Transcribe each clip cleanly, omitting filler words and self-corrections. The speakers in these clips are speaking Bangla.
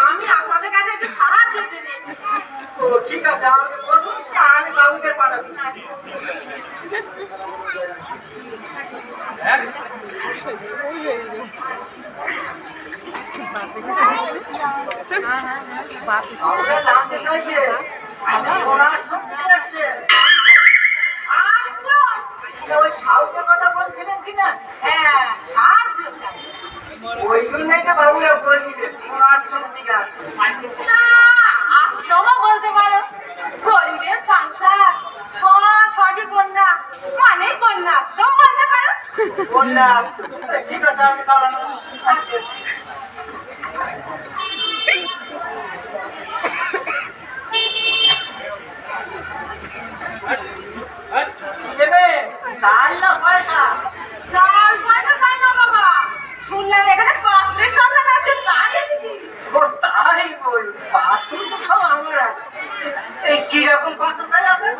আমি আপনাদের কাছে একটু সাহায্য চেয়েছি। ঠিক আছে, আমাকে বলুন, আমি বাবুকে পাঠাবো। ওই সাহায্যের কথা বলছিলেন কিনা? হ্যাঁ, সাহায্য ওই জন্যই তো বাবুরা বলছিলেন আশ্রমও বলতে পারো। গরিবের সংসার, ছটি কন্যা মানে কন্যা আশ্রম বলতে পারো। কন্যা আশ্রম, ঠিক আছে, আমি চাল না পয়সা? চাল পয়সা চাই না বাবা, শুনলাম এখানে পাত্রের সন্ধান আছে, তাই এসেছি। তাই বল, পাত্র তো খাও আমরা। এই কিরকম পাত্র চাই আপনার?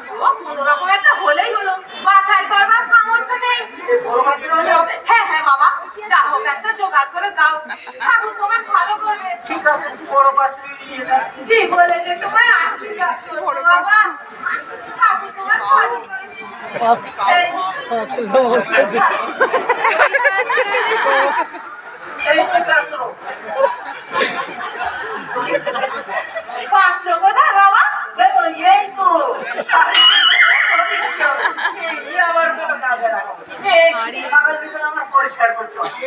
কোনো রকম একটা হলেই হলো, বাছাই করবার সামর্থ্য নেই। হ্যাঁ হ্যাঁ বাবা, যা হোক একটা জোগাড় করে দাও, ঠাকুর তোমায় ভালো করবে। ঠিক আছে, বড় পাত্র কি বলে যে তোমায় আশীর্বাদ করবো বাবা, ঠাকুর তোমায় ভালো করবে। পাত্র কোথায় বাবা? এই তো আমার কোনো কাজে রাখো, আমার পরিষ্কার করতে হবে।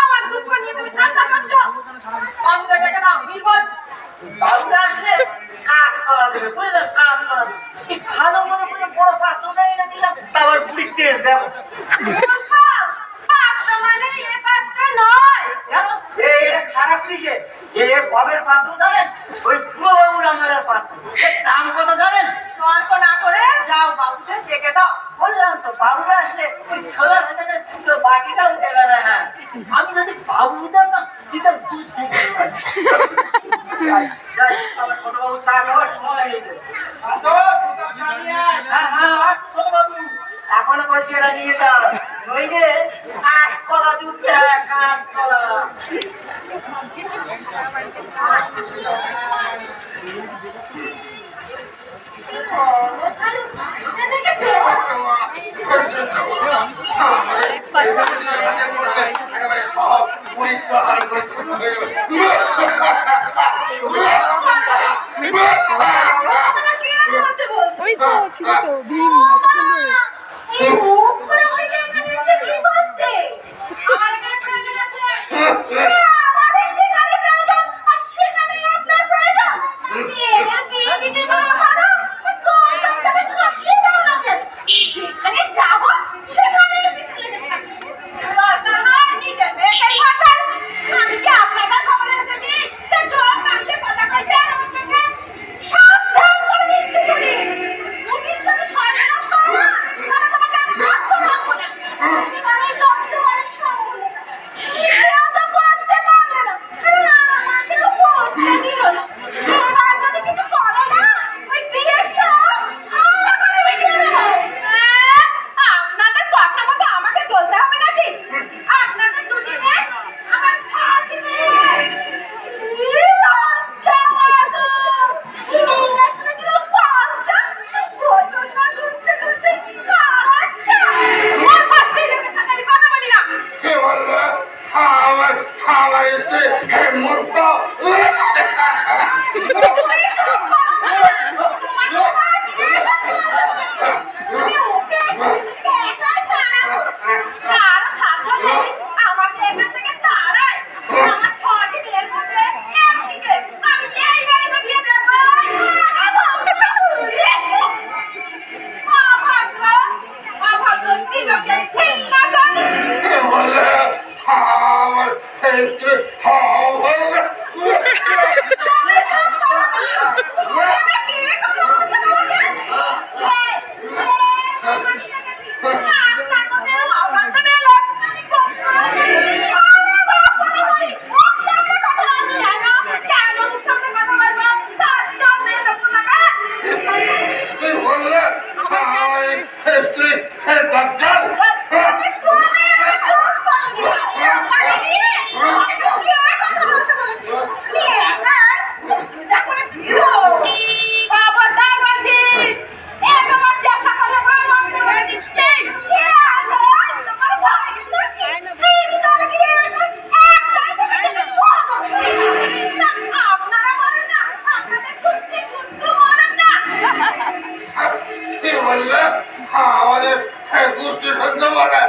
আমার দুঃখ নিয়ে তুমি ঠান্ডা করছো। বাবুকে ডেকে দাও, বিপদ। বাবুরা আসলে কাজ করা দেবে, বুঝলেন, কাজ করা দেবে। ভালো মনে করে বড় পাত্র না দিলাম, আবার বুড়ি তেজ দেবো। পাত্র মানে এ পাত্র নয়। খারাপ কিসে? এ কবের পাত্র জানেন? ওই বুড়ো বাবুর আমার পাত্র। দাম কত জানেন? তর্ক না করে যাও, বাবুকে ডেকে দাও। বললাম তো, বাবুরা আসলে ওই ছোলা ভেতরে দুটো বাকিটাও দেবে না। হ্যাঁ, আমি যদি বাবু দিতাম না, দিতাম দুধ থেকে। আমার ছোট বাবু চা খাওয়ার সময় হয়ে গেছে। এখনো বলছি এটা নিয়ে যাও, নইলে কাঁচকলা দুধটা, কাঁচকলা। ওই তো ছিল তো ভীম। বললে আমার স্ত্রী দাজ্জাল কি বললে আমাদের গোষ্ঠী সহ্য করে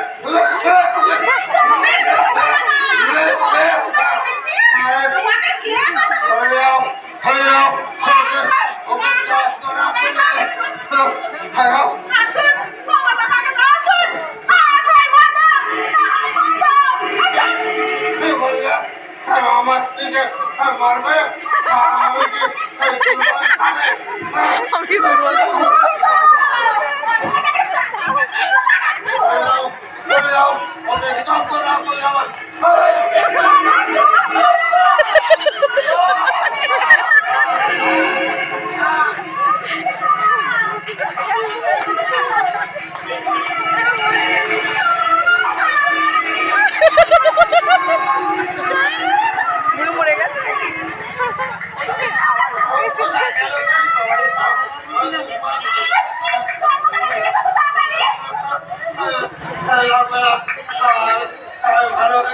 আমার স্ত্রীকে মারবে আমি দুর্বল বুড়ো মরে গেছে ভালো